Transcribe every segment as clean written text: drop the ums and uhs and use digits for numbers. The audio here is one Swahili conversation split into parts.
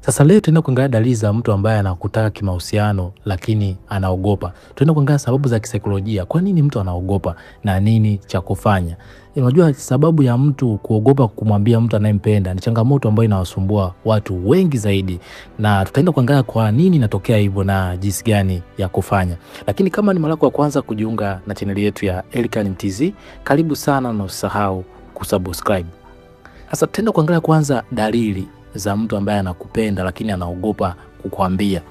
Sasa leo tunaenda kuangalia dalili za mtu ambaye anakutaka kimahusiano lakini anaogopa. Tunaenda kuangalia sababu za kisaikolojia. Kwa nini mtu anaogopa na nini cha kufanya? Unajua sababu ya mtu kuogopa kumwambia mtu anayempenda ni changamoto ambayo inawasumbua watu wengi zaidi. Na tutaenda kuangalia kwa nini inatokea hivyo na jinsi gani ya kufanya. Lakini kama ni mara yako ya kwanza kujiunga na channel yetu ya Elikhan Mtz, karibu sana na usisahau kusubscribe. Sasa tutaenda kuangalia kwanza dalili za mtu ambaye anakupenda lakini anaogopa kukuambia.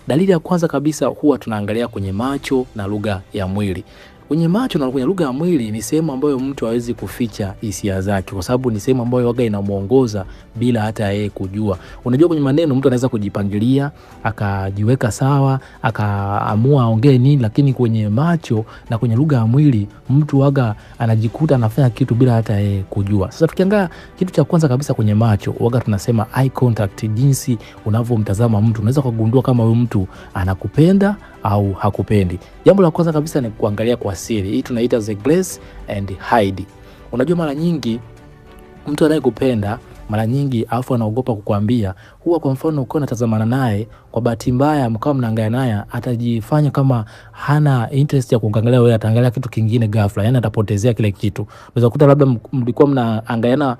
Dalili ya kwanza kabisa huwa tunaangalia kwenye macho na lugha ya mwili. Kwenye macho na kwenye lugha ya mwili ni sehemu ambayo mtu hawezi kuficha hisia zake, kwa sababu ni sehemu ambayo waga inamuongoza bila hata yeye kujua. Unajua kwenye maneno mtu anaweza kujipangilia, akajiweka sawa, akaamua aongee nini, lakini kwenye macho na kwenye lugha ya mwili mtu waga anajikuta anafanya kitu bila hata yeye kujua. Sasa tukiangalia kitu cha kwanza kabisa kwenye macho, waga tunasema eye contact, jinsi unavyomtazama mtu. Unaweza kugundua kama huyu mtu anakupenda au hakupendi. Jambo la kwanza kabisa ni kuangalia kwa siri. Hii tunaita the glance and hide. Unajua mara nyingi mtu anayekupenda mara nyingi alafu anaogopa kukuambia, huwa kwa mfano ukiwa unatazamana naye kwa bahati mbaya mkao mnaangalia naye, atajifanya kama hana interest ya kuangalia wewe, ataangalia kitu kingine ghafla, yani atapotezea kile kitu. Unaweza kukuta labda mlikuwa mnaangaliana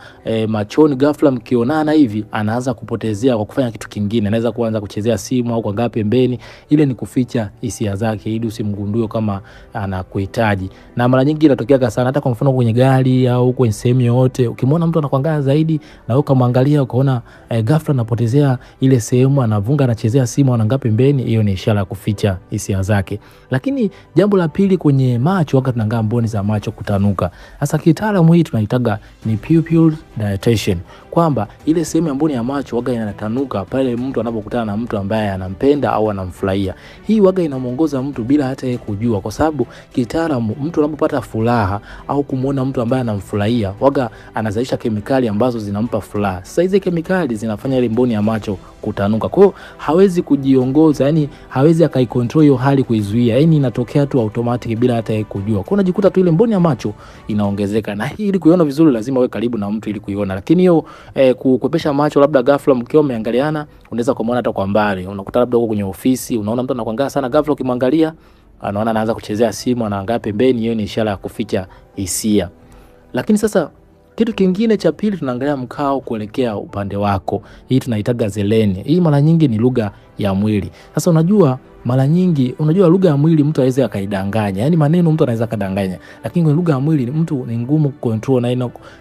machoni, ghafla mkionana hivi anaanza kupotezea kwa kufanya kitu kingine. Anaweza kuanza kuchezea simu au kuangalia pembeni. Ile ni kuficha hisia zake ili usimgundue kama anakuhitaji. Na mara nyingi inatokea sana hata kwa mfano kwenye gari au kwenye sehemu yote, ukimwona mtu anakuangalia zaidi na wewe ukamwangalia ukaona ghafla anapotezea ile sehemu, anavunga, anachezea simu, anaangalia pembeni, hiyo ni ishara ya kuficha hisia zake. Lakini jambo la pili kwenye macho, wakati tunaangalia mboni za macho kutanuka. Sasa kitaalamu hii tunaitaga ni pupil dilatation, kwamba ile sehemu ya mboni ya macho waga inatanuka pale mtu anapokutana na mtu ambaye anampenda au anamfurahia. Hii waga inamuongoza mtu bila hata yeye kujua, kwa sababu kitaalamu mtu anapopata furaha au kumuona mtu ambaye anamfurahia, waga anazalisha kemikali ambazo zinampa furaha. Sasa hizo kemikali zinafanya ile mboni ya macho kutanuka. Kwa hiyo hawezi kujiongoza, yani hawezi akaicontrol hiyo hali kuizuia. Yani inatokea tu automatic bila hata yeye kujua. Kwa hiyo unajikuta tu ile mboni ya macho inaongezeka. Na hii ili kuiona vizuri lazima uwe karibu na mtu ili kuiona. Lakini hiyo kukwepesha macho labda ghafla mkiwa mmeangaliana, unaweza kumuona hata kwa mbali. Unakuta labda uko kwenye ofisi, unaona mtu anakuangalia sana, ghafla ukimwangalia anaona anaanza kuchezea simu, anaangalia pembeni, hiyo ni ishara ya kuficha hisia. Lakini sasa kitu kingine cha pili tunaangalia mkao kuelekea upande wako. Hii tunaitaga zeleni. Hii mara nyingi ni lugha ya mwili. Sasa unajua mara nyingi lugha ya mwili mtu hawezi akaidanganya. Yaani maneno mtu anaweza kadanganya, lakini kwenye lugha ya mwili mtu ni ngumu control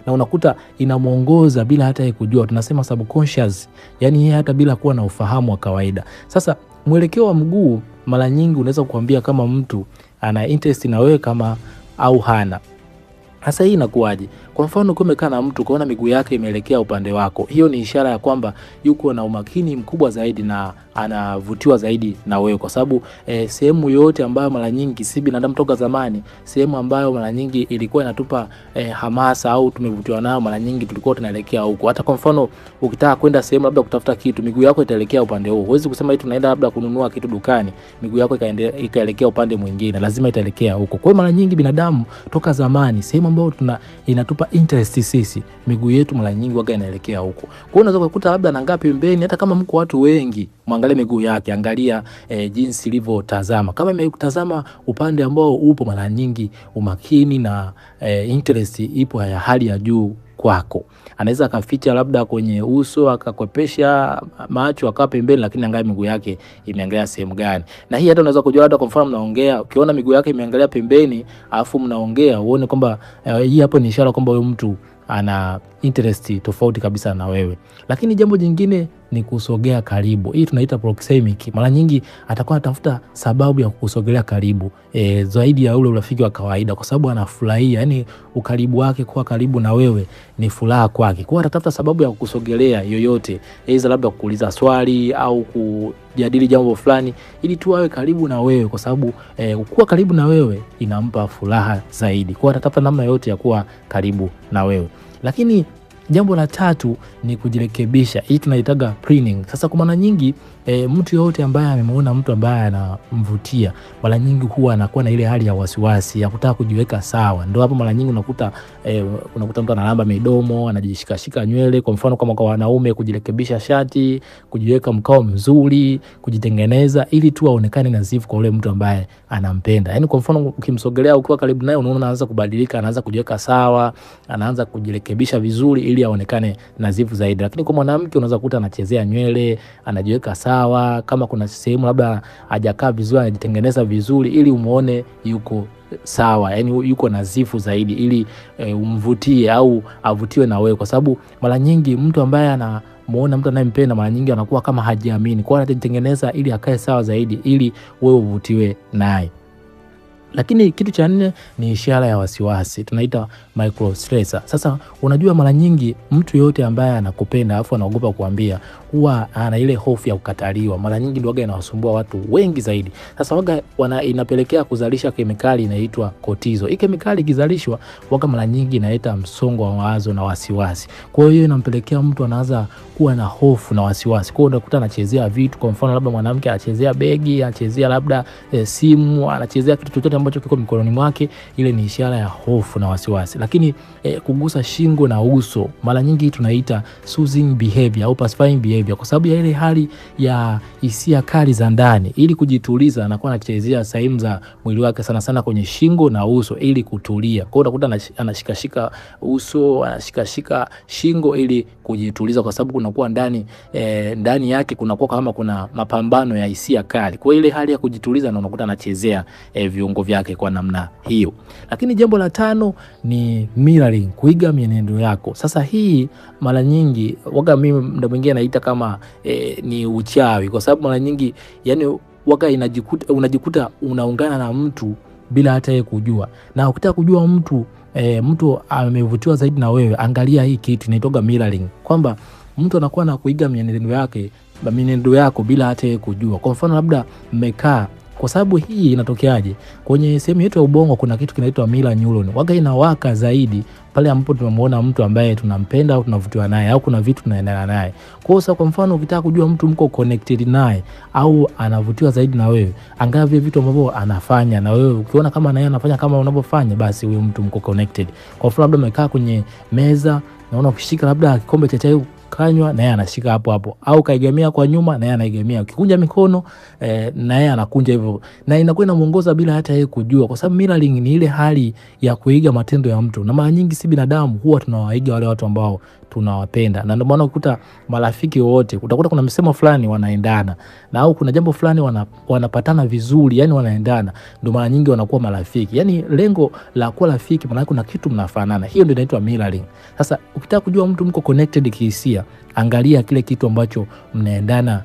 na unakuta inamuongoza bila hata yeye kujua. Tunasema subconscious. Yaani yeye hata bila kuwa na ufahamu wa kawaida. Sasa mwelekeo wa mguu mara nyingi unaweza kukuambia kama mtu ana interest na wewe kama au hana. Sasa hii inakuaje? Kwa mfano ukiwa umekaa na mtu ukaona miguu yake imeelekea upande wako, hiyo ni ishara ya kwamba yuko na umakini mkubwa zaidi na anavutiwa zaidi na wewe, kwa sababu sehemu yote ambayo mara nyingi si binadamu toka zamani, sehemu ambayo mara nyingi ilikuwa inatupa hamasa au tumevutiwa nayo, mara nyingi tulikuwa tunaelekea huko. Hata kwa mfano ukitaka kwenda sehemu labda kutafuta kitu, miguu yako itaelekea upande huo. Huwezi kusema eti tunaenda labda kununua kitu dukani, miguu yako ikaelekea upande mwingine, lazima itaelekea huko. Kwa hiyo mara nyingi binadamu toka zamani, sehemu ambayo inatupa interest sisi, miguu yetu mara nyingi waga inaelekea huko. Kwa hiyo unaweza kukuta labda anaangalia pembeni, hata kama mko watu wengi, mwangalie miguu yake, angalia jinsi ilivyotazama. Kama imekutazama upande ambao upo, mara nyingi umakini na interest ipo ya hali ya juu kwako. Anaweza akaficha labda kwenye uso, akakwepesha macho, akaa pembeni, lakini angalia miguu yake imeangalia sehemu gani. Na hii hata unaweza kujua hata kwa mfano mnaongea, ukiona miguu yake imeangalia pembeni afu mnaongea, uone kwamba hii hapo ni ishara kwamba huyo mtu ana interest tofauti kabisa na wewe. Lakini jambo jingine ni kusogea karibu. Hii tunaita proxemic. Mara nyingi atakuwa anatafuta sababu ya kusogelea karibu zaidi ya ule urafiki wa kawaida, kwa sababu anafurahia, yani ukaribu wake, kuwa karibu na wewe ni furaha kwake. Kwa hiyo atatafuta sababu ya kukusogelea yoyote, aidha labda kuuliza swali au kujadili jambo fulani ili tu awe karibu na wewe, kwa sababu kuwa karibu na wewe inampa furaha zaidi. Kwa hiyo atatafuta namna yote ya kuwa karibu na wewe. Lakini Jambo la tatu ni kujirekebisha. Hii tunaitaga pruning. Sasa kwa maana nyingi mtu yote ambaye amemuona mtu ambaye anamvutia, mara nyingi huwa anakuwa na ile hali ya wasiwasi ya kutaka kujiweka sawa. Ndio hapo mara nyingi unakuta mtu analamba midomo, anajishikashika nywele, kwa mfano kama kwa wanaume, kujirekebisha shati, kujiweka mkao mzuri, kujitengeneza ili tu aonekane nadhifu kwa yule mtu ambaye anampenda. Yaani kwa mfano ukimsogelea ukiwa karibu naye, unaona anaanza kubadilika, anaanza kujiweka sawa, anaanza kujirekebisha vizuri ili aonekane nadhifu zaidi. Lakini kwa mwanamke unaweza kukuta anachezea nywele, anajiweka sawa, kama kuna sehemu labda hajakaa vizuri, anajitengeneza vizuri ili umuone yuko sawa, yani yuko nadhifu zaidi ili umvutie au avutiwe na wewe, kwa sababu mara nyingi mtu ambaye anamuona mtu anayempenda mara nyingi anakuwa kama hajiamini, kwa hiyo anajitengeneza ili akae sawa zaidi ili wewe uvutiwe naye. Lakini kitu cha nne ni ishara ya wasiwasi, tunaita micro stressor. Sasa unajua mara nyingi mtu yote ambaye anakupenda afu anaogopa kuambia, huwa ana ile hofu ya kukataliwa. Mara nyingi ndio inawasumbua watu wengi zaidi. Sasa inapelekea kuzalisha kemikali inaitwa cortisol. Hii kemikali ikizalishwa mara nyingi inaleta msongo wa mawazo na wasiwasi. Kwa hiyo inampelekea mtu anaanza kuwa na hofu na wasiwasi. Kwa hiyo unakuta anachezea vitu, kwa mfano labda mwanamke anachezea begi, anachezea labda simu, anachezea kitu chochote ambacho kiko mikononi mwake, ile ni ishara ya hofu na wasiwasi. Lakini kugusa shingo na uso, mara nyingi tunaita soothing behavior au pacifying behavior, kwa sababu ya ile hali ya hisia kali za ndani. Ili kujituliza anakuwa anachezea sehemu za mwili wake, sana sana kwenye shingo na uso ili kutulia. Kwa hiyo unakuta anashikashika uso, anashikashika shingo ili kujituliza, kwa sababu kunakuwa ndani yake kunakuwa kama kuna mapambano ya hisia kali. Kwa ile hali ya kujituliza na unakuta anachezea viungo vyake kwa namna hiyo. Lakini jambo la tano ni mirroring, kuiga mienendo yako. Sasa hii mara nyingi mimi ndio mwingine naita kama ni uchawi, kwa sababu mara nyingi yani unajikuta unaungana na mtu bila hata yeye kujua. Na ukitaka kujua mtu amevutiwa zaidi na wewe, angalia hii kitu inaitwa mirroring, kwamba mtu anakuwa na kuiga mienendo yako bila hata yeye kujua. Kwa mfano labda mmekaa, kwa sababu hii inatokeaje? Kwenye sehemu yetu ya ubongo kuna kitu kinaitwa mirror neuron. Inawaka zaidi pale ambapo tumemuona mtu ambaye tunampenda au tunavutiwa naye au kuna vitu tunaendana naye. Kwa mfano ukitaka kujua mtu mko connected naye au anavutiwa zaidi na wewe, angalia vile vitu ambavyo anafanya na wewe. Ukiona kama naye anafanya kama unavyofanya, basi huyo mtu mko connected. Kwa mfano labda umekaa kwenye meza, naona ukishika labda kikombe cha chai kanywa, na yeye anashika hapo hapo, au kaigemea kwa nyuma na yeye anaigemea, ukikunja mikono na yeye anakunja hivyo, na inakuwa inamuongoza bila hata yeye kujua, kwa sababu mirroring ni ile hali ya kuiga matendo ya mtu. Na mara nyingi si binadamu huwa tunawaiga wale watu ambao tunawapenda, na ndio maana ukuta marafiki wote utakuta kuna msemo fulani wanaendana, na au kuna jambo fulani wanapatana vizuri, yani wanaendana, ndio mara nyingi wanakuwa marafiki. Yani lengo la kuwa rafiki maana kuna kitu mnafanana, hiyo ndio inaitwa mirroring. Sasa ukitaka kujua mtu mko connected kihisia, angalia kile kitu ambacho mnaendana,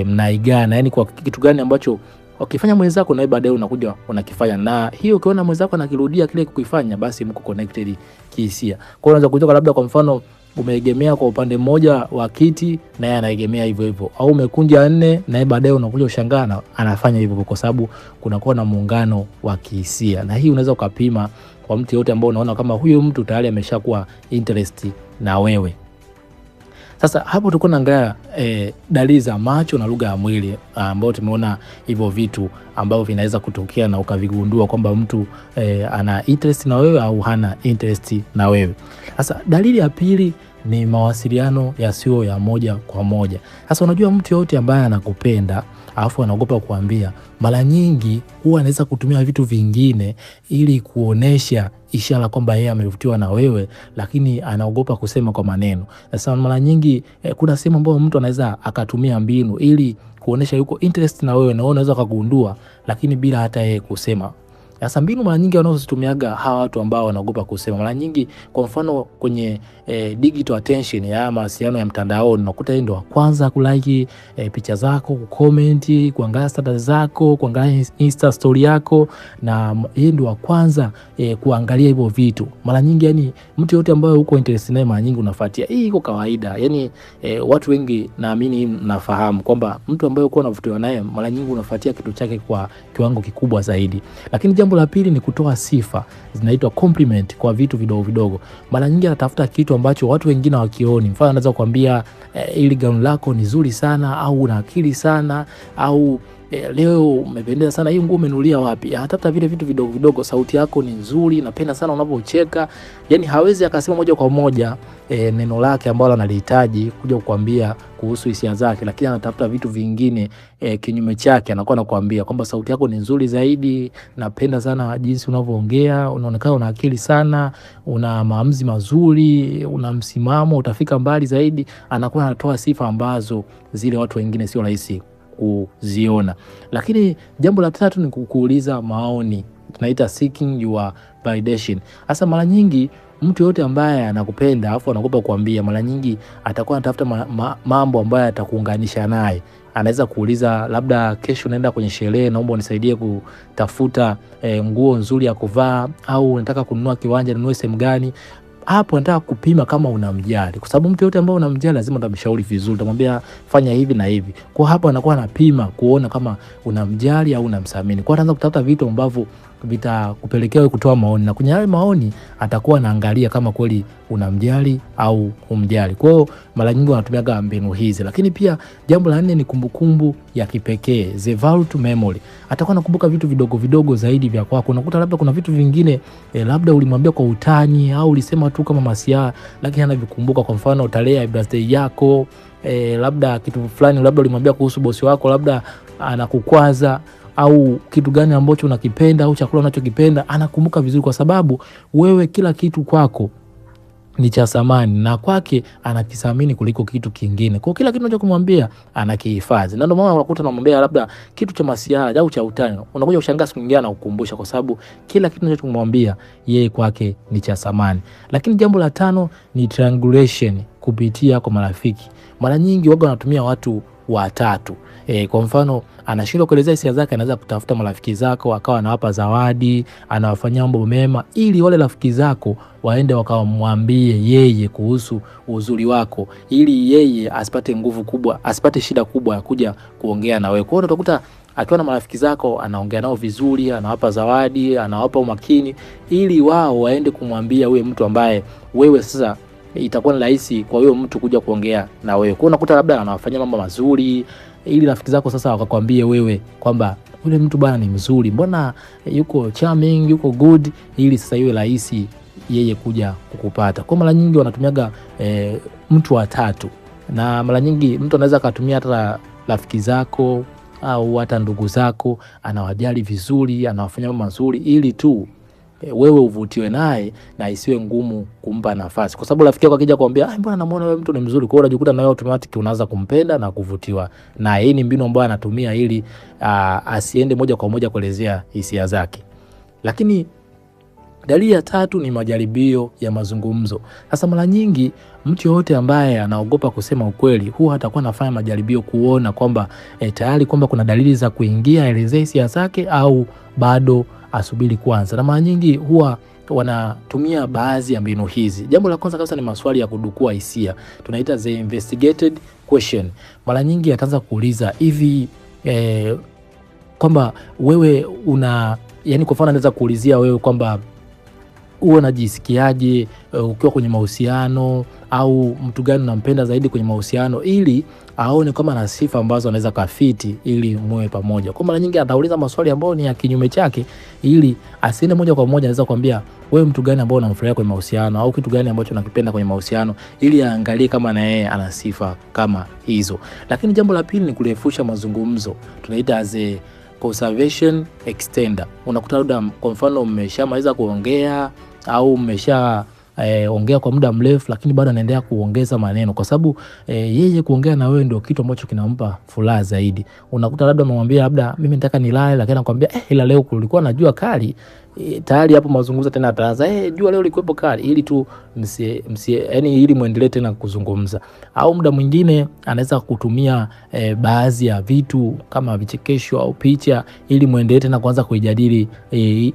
mnaigana, yani kwa kitu gani ambacho ukifanya mwenzako na baadaye unakuja unakifanya, na hiyo ukiona mwenzako anakirudia kile kukifanya, basi mko connected kihisia. Kwa hiyo unaweza kutoka labda kwa mfano umeegemea kwa upande mmoja wa kiti na yeye anaegemea hivyo hivyo, au umekunja nne na yeye baadaye unakuja ushangana anafanya hivyo, kwa sababu kunakuwa na muungano wa kihisia. Na hii unaweza ukapima kwa mtu yote ambao unaona kama huyo mtu tayari ameshakuwa interest na wewe. Sasa hapo tulikuwa tunaangalia dalili za macho na lugha ya mwili, ambao tumeona hivyo vitu ambavyo vinaweza kutokea na ukavigundua kwamba mtu ana interest na wewe au hana interest na wewe. Sasa dalili ya pili ni mawasiliano yasiyo ya moja kwa moja. Sasa unajua mtu yote ambaye anakupenda alafu anaogopa kuambia, mara nyingi huwa anaweza kutumia vitu vingine ili kuonesha ishara kwamba yeye amevutiwa na wewe, lakini anaogopa kusema kwa maneno. Sasa mara nyingi kuna sehemu ambayo mtu anaweza akatumia mbinu ili kuonesha yuko interest na wewe, na wewe unaweza kugundua, lakini bila hata yeye kusema. Sasa mbinu mara nyingi wanaozitumiaga hawa watu ambao wanaogopa kusema, mara nyingi kwa mfano kwenye digital attention ya mawasiliano ya mtandaoni, unakuta yeye ndo wa kwanza kulike picha zako, kucomment, kuangalia status zako, kuangalia Insta story yako, na yeye ndo wa kwanza kuangalia hivyo vitu. Mara nyingi yani mtu yote ambaye uko interest naye mara nyingi unafuatia. Hii iko kawaida. Yani watu wengi naamini mnafahamu kwamba mtu ambaye uko unavutiwa naye mara nyingi unafuatia kitu chake kwa kiwango kikubwa zaidi. Lakini jambo Jambo la pili ni kutoa sifa, zinaitwa compliment kwa vitu vidogo vidogo. Mara nyingi anatafuta kitu ambacho watu wengine hawakioni. Mfano anaweza kukwambia ili gauni lako ni zuri sana, au una akili sana, au leo umependeza sana, hii nguo umenunulia wapi? Anatafuta vile vitu vidogo vidogo. Sauti yako ni nzuri, napenda sana unapocheka. Yani hawezi akasema moja kwa moja neno lake ambalo analihitaji kuja kukwambia kuhusu hisia zake, lakini anatafuta vitu vingine kinyume chake. Anakuwa anakuambia kwamba sauti yako ni nzuri zaidi, napenda sana jinsi unavyoongea, unaonekana una akili sana, una maamuzi mazuri, una msimamo, utafika mbali zaidi. Anakuwa anatoa sifa ambazo zile watu wengine sio rahisi kuziona. Lakini jambo la tatu ni kuuliza maoni, tunaita seeking your validation. Hasa mara nyingi mtu yote ambaye anakupenda afu anakupa kuambia, mara nyingi atakuwa anatafuta mambo ambayo atakuunganisha naye. Anaweza kuuliza labda kesho naenda kwenye sherehe, naomba unisaidie kutafuta nguo nzuri ya kuvaa, au nataka kununua kiwanja, ninunue sehemu gani. Hapo nataka kupima kama unamjali, kwa sababu mtu yote ambaye unamjali lazima utamshauri vizuri, utamwambia fanya hivi na hivi. Kwa hapo anakuwa anapima kuona kama unamjali au unamsamini. Kwa anaanza kutafuta vitu ambavyo vitakupelekea wewe kutoa maoni, na kwenye yale maoni atakuwa anaangalia kama kweli unamjali au humjali. Kwa hiyo mara nyingi wanatumia mbinu hizi. Lakini pia jambo la 4 ni kumbukumbu ya kipekee, the valued memory. Atakuwa anakumbuka vitu vidogo vidogo zaidi vya kwako. Unakuta labda kuna vitu vingine labda ulimwambia kwa utani au ulisema tu kama masiara, lakini anavikumbuka. Kwa mfano tarehe ya birthday yako, labda kitu fulani labda ulimwambia kuhusu bosi wako, labda anakukwaza, au kitu gani ambacho unakipenda au chakula unachokipenda, anakumbuka vizuri, kwa sababu wewe kila kitu kwako ni cha thamani na kwake anakithamini kuliko kitu kingine. Kwa kila kitu unachomwambia anakihifadhi. Na ndio maana unakuta unamwambia labda kitu cha masiara au cha utani, unakuja kushangaa siku nyingine anakukumbusha, kwa sababu kila kitu unachomwambia yeye kwake ni cha thamani. Lakini jambo la 5 ni triangulation, kupitia kwa marafiki. Mara nyingi waga wanatumia watu watatu. Kwa mfano anashindwa kuelezea hisia zake, anaweza kutafuta marafiki zako, akawa anawapa zawadi, anawafanyia mambo mema, ili wale rafiki zako waende wakamwambie yeye kuhusu uzuri wako, ili yeye asipate nguvu kubwa, asipate shida kubwa ya kuja kuongea na wewe. Kwa hiyo utakuta akiwa na marafiki zako anaongea nao vizuri, anawapa zawadi, anawapa umakini, ili wao waende kumwambia wewe mtu ambaye wewe sasa itakuwa ni rahisi kwa huyo mtu kuja kuongea na wewe. Kwa unakuta labda anawafanyia mambo mazuri, ili rafiki zako sasa wakakwambie wewe kwamba yule mtu bwana ni mzuri, mbona yuko charming, yuko good, ili sasa iwe rahisi yeye kuja kukupata. Kwa mara nyingi wanatumiaga mtu wa tatu, na mara nyingi mtu anaweza kutumia hata rafiki zako au hata ndugu zako, anawajali vizuri, anawafanyia mambo mazuri, ili tu wewe uvutiwe naye na isiwe ngumu kumpa nafasi. Kwa sababu rafiki yako akija kuambia mbona namuona wewe mtu ni mzuri, kwa hiyo unajikuta na wewe automatic unaanza kumpenda na kuvutiwa na hii ni mbinu ambayo anatumia ili asiende moja kwa moja kuelezea hisia zake. Lakini dalili ya 3 ni majaribio ya mazungumzo. Sasa mara nyingi mtu yote ambaye anaogopa kusema ukweli huwa atakuwa anafanya majaribio kuona kwamba tayari kwamba kuna dalili za kuingia elezea hisia zake au bado asubiri kwanza. Na mara nyingi huwa wanatumia baadhi ya mbinu hizi. Jambo la kwanza kabisa ni maswali ya kudukua hisia, tunaita the investigated question. Mara nyingi ataanza kuuliza hivi kwamba wewe yani kwa mfano anaweza kuulizia wewe kwamba uwe unajisikiaje ukiwa kwenye mahusiano, au mtu gani unampenda zaidi kwenye mahusiano, ili aone kama ana sifa ambazo anaweza kafiti ili muwe pamoja. Kwa mara nyingi atauliza maswali ambayo ni ya kinyume chake, ili asiende moja kwa moja anaweza kuambia wewe mtu gani ambao unamfurahia kwenye mahusiano, au kitu gani ambacho unakipenda kwenye mahusiano, ili aangalie kama na yeye ana sifa kama hizo. Lakini jambo la pili ni kurefusha mazungumzo, tunaita as a conversation extender. Unakuta labda kwa mfano mmeshamaliza kuongea au ongea kwa muda mrefu, lakini bado anaendelea kuongeza maneno, kwa sababu yeye kuongea na wewe ndio kitu ambacho kinampa furaha zaidi. Unakuta labda umemwambia labda mimi nataka nilale, lakini anakuambia ila leo kulikuwa na jua kali. Tayari hapo mazungumzo tena ataanza jua leo likuwepo kali, ili tu yani ili muendelee tena kuzungumza. Au muda mwingine anaweza kutumia baadhi ya vitu kama vichekesho au picha, ili muendelee tena kuanza kujadili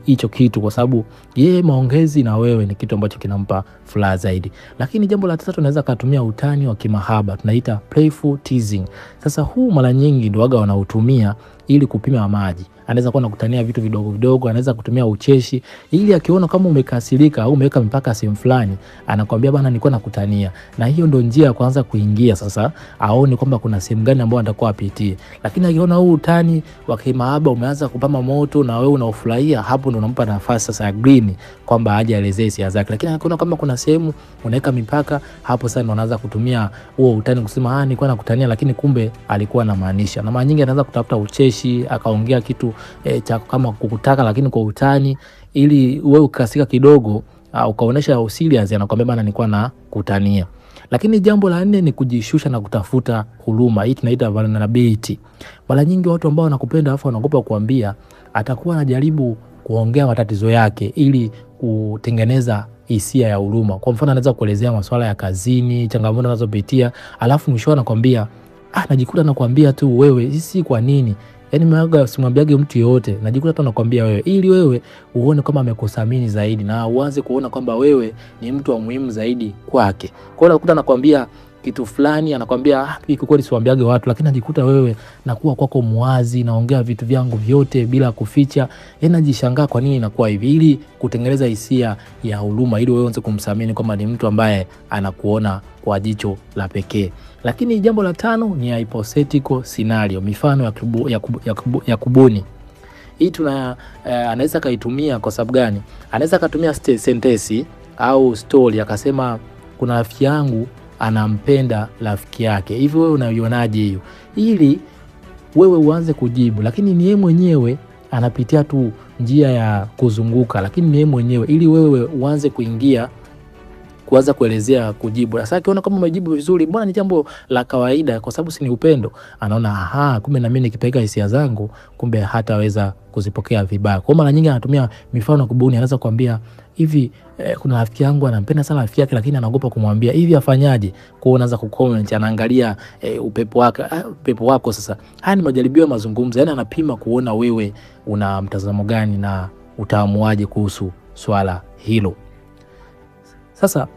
hicho kitu, kwa sababu yeye maongezi na wewe ni kitu ambacho kinampa furaha zaidi. Lakini jambo la 3 anaweza kutumia utani wa kimahaba, tunaita playful teasing. Sasa huu mara nyingi ndio waga wanautumia ili kupima maji. anaweza kuwa anakutania vitu vidogo vidogo, anaweza kutumia ucheshi ili akiona kama umekasirika au umeweka mipaka sehemu fulani, anakuambia bana nilikuwa nakutania. Na hiyo ndio njia ya kwanza kuingia sasa, aone kwamba kuna sehemu gani ambayo anatakuwa apitie. Lakini akiona huu utani wa kimahaba umeanza kupamba moto na wewe unaufurahia, hapo ndo unampa nafasi sasa ya green kwamba aje aelezee hisia zake. Lakini akiona kama kuna sehemu unaweka mipaka, hapo sasa ndo anaanza kutumia huo utani kusema nilikuwa nakutania, lakini kumbe alikuwa anamaanisha. Na mara nyingi anaanza kutafuta ucheshi, akaongea kitu cha kama kukutaka lakini kwa utani, ili wewe ukasika kidogo ukaonesha serious, anakuambia bana nilikuwa nakutania. Lakini jambo la 4 ni kujishusha na kutafuta huruma. Hii tunaita vulnerability. Mara nyingi watu ambao wanakupenda afu wanaogopa kuambia, atakuwa anajaribu kuongea matatizo yake ili kutengeneza hisia ya huruma. Kwa mfano anaweza kuelezea masuala ya kazini, changamoto anazopitia, alafu mwisho anakuambia najikuta nakwambia tu wewe, sisi kwa nini? Yaani mwaga simwambiage mtu yote, najikuta tu nakwambia wewe ili wewe uone kama amekuthamini zaidi na uanze kuona kwamba wewe ni mtu wa muhimu zaidi kwake. Kwa hiyo unakuta nakwambia kitu fulani, anakuambia kwa kweli siwaambiage watu, lakini najikuta wewe nakuwa kwako muwazi, naongea vitu vyangu vyote bila kuficha. Yaani najishangaa kwa nini inakuwa hivi, ili kutengeneza hisia ya huruma, ili wewe uanze kumthamini kama ni mtu ambaye anakuona kwa jicho la pekee. Lakini jambo la 5 ni hypothetical scenario, mifano ya kubuni. Hii anaweza kaitumia kwa sababu gani? Anaweza kutumia sentence au story akasema kuna rafiki yangu anampenda rafiki yake. Hivi wewe unaionaje hiyo? Ili wewe uanze kujibu, lakini ni yeye mwenyewe anapitia tu njia ya kuzunguka, lakini ni yeye mwenyewe, ili wewe uanze kuingia kuanza kuelezea kujibu. Sasa akiona kama umejibu vizuri, mbona ni jambo la kawaida kwa sababu si ni upendo, anaona kumbe na mimi nikipeleka hisia zangu kumbe hataweza kuzipokea vibaya. Kwa mara nyingi anatumia mifano kubuni. Anaweza kuambia hivi kuna rafiki yangu anampenda sana rafiki yake, lakini anaogopa kumwambia, hivi afanyaje? Kwa unaanza kucomment, anaangalia upepo wako. Sasa haya ni majaribio ya mazungumzo, yani anapima kuona wewe una mtazamo gani na utaamuaje kuhusu swala hilo. Sasa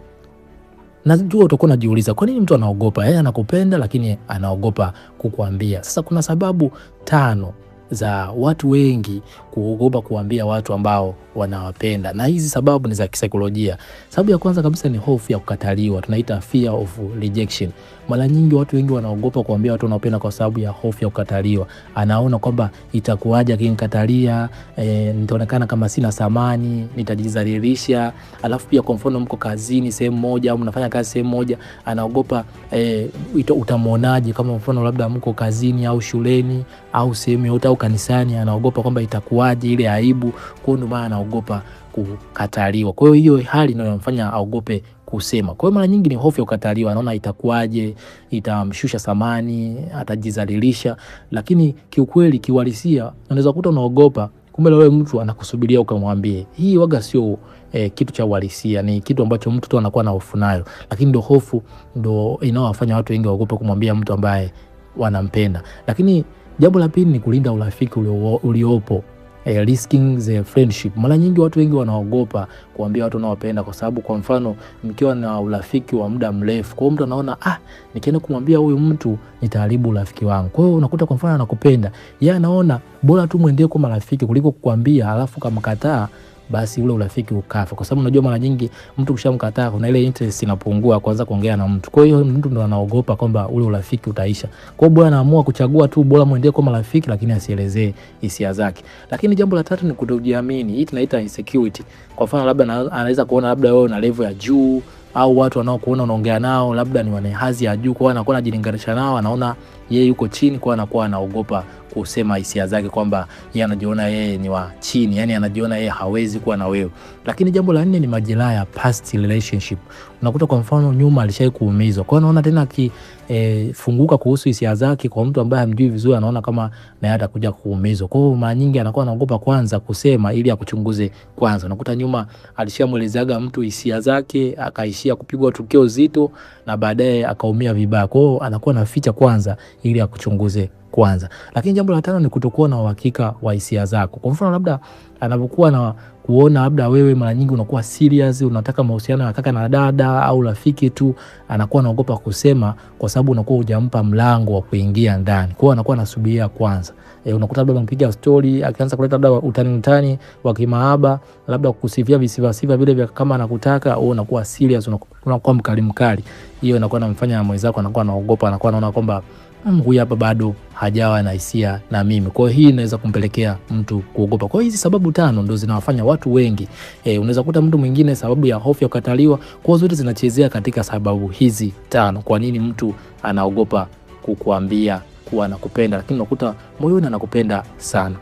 najua utakuwa unajiuliza kwa nini mtu anaogopa? Yeye anakupenda lakini anaogopa kukuambia. Sasa kuna sababu 5 za watu wengi kuogopa kuambia watu ambao wanawapenda, na hizi sababu ni za kisaikolojia. Sababu ya kwanza kabisa ni hofu ya kukataliwa, tunaita fear of rejection. Mara nyingi watu wengi wanaogopa kuambia watu wanaopenda kwa sababu ya hofu ya kukataliwa. Anaona kwamba itakuwaje akinikatalia, nitaonekana kama sina thamani, nitajidhalilisha. Alafu pia kwa mfano mko kazini sehemu moja au mnafanya kazi sehemu moja, anaogopa utamuonaje, kama mfano labda mko kazini au shuleni au sehemu yote au kanisani, anaogopa kwamba itakuwaje ile aibu. Kwa hiyo maana anaogopa kukataliwa. Kwa hiyo hali inayomfanya aogope kusema. Kwa hiyo mara nyingi ni hofu ya kukataliwa, anaona itakuwaje, itamshusha thamani, atajidhalilisha. Lakini kiukweli kiuhalisia unaweza kukuta unaogopa, kumbe wewe mtu anakusubiria ukamwambie. Hii waga sio kitu cha uhalisia, ni kitu ambacho mtu tu anakuwa na hofu nayo. Lakini ndio hofu ndio inawafanya watu wengi waogope kumwambia mtu ambaye wanampenda. Lakini jambo la pili ni kulinda urafiki uliopo. Risking the friendship. Mara nyingi watu wengi wanaogopa kuambia watu wanaowapenda kwa sababu kwa mfano mkiwa na urafiki wa muda mrefu, kwa mtu anaona nikienda kumwambia huyu mtu nitaharibu urafiki wangu. Kwa hiyo unakuta kwa mfano anakupenda, yeye anaona bora tu muendelee kwa marafiki kuliko kukuambia alafu kama kataa basi ule urafiki ukafa. Kwa sababu unajua mara nyingi mtu kishamkataa kuna ile interest inapungua kuanza kuongea na mtu. Kwa hiyo mtu ndo anaogopa kwamba ule urafiki utaisha. Kwa hiyo bora anaamua kuchagua tu bora muendelee kwa marafiki lakini asielezee hisia zake. Lakini jambo la 3 ni kutojiamini. Hii tunaita insecurity. Kwa mfano labda anaweza kuona labda wewe una level ya juu au watu wanaokuona unaongea nao labda ni wana hadhi ya juu, kwa hiyo anakuwa anajilinganisha nao, anaona yeye yuko chini, kwa anakuwa anaogopa kusema hisia zake kwamba yeye anajiona yeye ni wa chini, yani anajiona yeye hawezi kuwa na wewe. Lakini jambo la 4 ni majeraha ya past relationship. Unakuta kwa mfano nyuma alishai kuumizwa, kwa hiyo anaona tena funguka kuhusu hisia zake kwa mtu ambaye hamjui vizuri, anaona kama naye atakuja kuumizwa. Kwa hiyo mara nyingi anakuwa anaogopa kwanza kusema ili akuchunguze kwanza. Unakuta nyuma alishamuelezaga mtu hisia zake, akaishia kupigwa tukio zito na baadaye akaumia vibaya. Kwa hiyo anakuwa anaficha kwanza ili akuchunguze kwanza. Lakini jambo la 5 ni kutokuwa na uhakika wa hisia zako. Kwa mfano labda anapokuwa kuona labda wewe mara nyingi unakuwa serious, unataka mahusiano ya kaka na dada au rafiki tu, anakuwa anaogopa kusema kwa sababu unakuwa hujampa mlango wa kuingia ndani. Kwa hiyo anakuwa anasubiria kwanza. Unakuta labda mpiga story akianza kuleta labda utani wa kimahaba, labda kukusifia visiva vile vya kama anakutaka, au unakuwa serious, unakuwa mkali. Hiyo inakuwa inamfanya mwenzako anakuwa anaogopa, anakuwa anaona kwamba huyu hapa bado hajawa na hisia na mimi. Kwa hiyo hii inaweza kumpelekea mtu kuogopa. Kwa hiyo hizi sababu 5 ndio zinawafanya watu wengi. Unaweza kuta mtu mwingine sababu ya hofu ya kukataliwa, kwa zote zinachezea katika sababu hizi 5. Kwa nini mtu anaogopa kukuambia kuwa anakupenda, lakini unakuta moyoni anakupenda sana.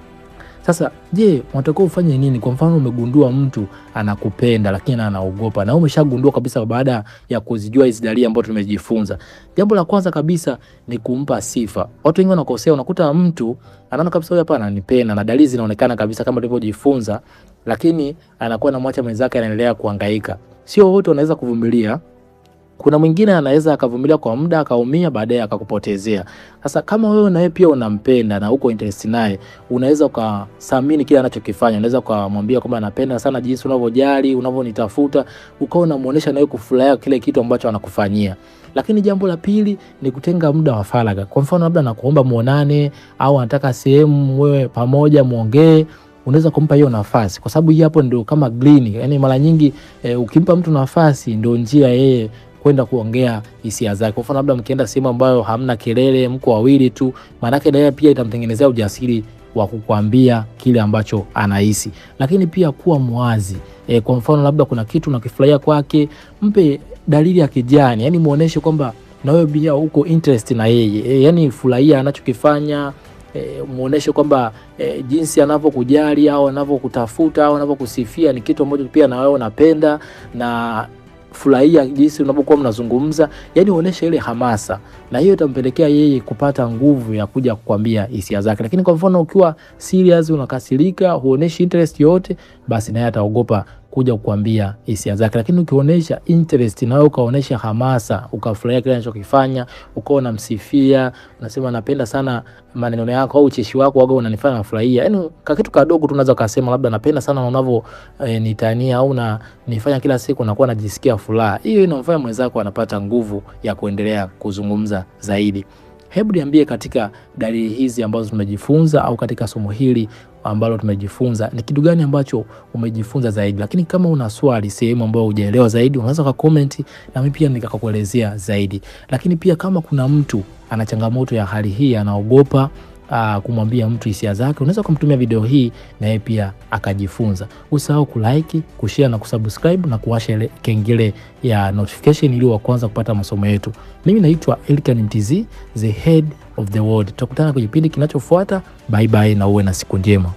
Sasa je, unatakiwa ufanye nini? Kwa mfano umegundua mtu anakupenda lakini anaogopa, na umeshagundua kabisa baada ya kuzijua hizi dalili ambazo tumejifunza. Jambo la kwanza kabisa ni kumpa sifa. Watu wengi wanakosea, unakuta mtu anaona kabisa huyu hapa ananipenda na dalili zinaonekana kabisa kama tulivyojifunza, lakini anakuwa anamwacha mwenzake anaendelea kuhangaika. Sio wote wanaweza kuvumilia. Kuna mwingine anaweza akavumilia kwa muda akaumia, baadaye akakupotezea. Sasa kama wewe na yeye pia unampenda na uko interest naye, unaweza ukathamini kile anachokifanya. Unaweza ukamwambia kwamba napenda sana jinsi unavyojali, unavyonitafuta, ukao unamuonesha nawe kufurahia kile kitu ambacho anakufanyia. Lakini jambo la pili ni kutenga muda wa faragha. Kwa mfano labda nakuomba muonane au anataka sehemu wewe pamoja muongee, unaweza kumpa hiyo nafasi, kwa sababu hii hapo ndio kama green. Yaani mara nyingi ukimpa mtu nafasi ndio njia yeye kwenda kuongea hisia zake. Kwa mfano labda mkienda sehemu ambayo hamna kelele, mko wawili tu, maana yake yeye pia itamtengenezea ujasiri wa kukuambia kile ambacho anahisi. Lakini pia kuwa mwazi. Kwa mfano labda kuna kitu unakifurahia kwake, mpe dalili ya kijani, yani muoneshe kwamba na wewe pia uko interest na yeye. Yani furahia anachokifanya, muoneshe kwamba jinsi anavyokujali au anavyokutafuta au anavyokusifia ni kitu ambacho pia na wewe unapenda, na furahia jinsi unapokuwa mnazungumza. Yani uoneshe ile hamasa, na hiyo itampelekea yeye kupata nguvu ya kuja kukwambia hisia zake. Lakini kwa mfano ukiwa serious, unakasirika, huoneshi interest yote, basi naye ataogopa kuja kukwambia hisia zake. Lakini ukionyesha interest na wewe ukaonesha hamasa, ukafurahia kile anachokifanya, ukawa unamsifia, unasema napenda sana maneno yako au ucheshi wako waga unanifanya nafurahia. Yaani kitu kadogo tu unaweza kusema labda napenda sana unavyo nitania au na nifanya kila siku nakuwa najisikia furaha. Hiyo inamfanya mwenzako anapata nguvu ya kuendelea kuzungumza zaidi. Hebu niambie katika dalili hizi ambazo tumejifunza au katika somo hili ambalo tumejifunza ni kitu gani ambacho umejifunza zaidi. Lakini kama una swali sehemu ambayo hujaelewa zaidi, unaweza ka comment na mimi pia nikakuelezea zaidi. Lakini pia kama kuna mtu ana changamoto ya hali hii, anaogopa kumwambia mtu hisia zake, unaweza kumtumia video hii na yeye pia akajifunza. Usahau kulike, kushare na kusubscribe na kuwasha ile kengele ya notification ili wa kwanza kupata masomo yetu. Mimi naitwa Elikhan Mtz, the head of the world. Tutakutana kwenye kipindi kinachofuata. Bye bye na uwe na siku njema.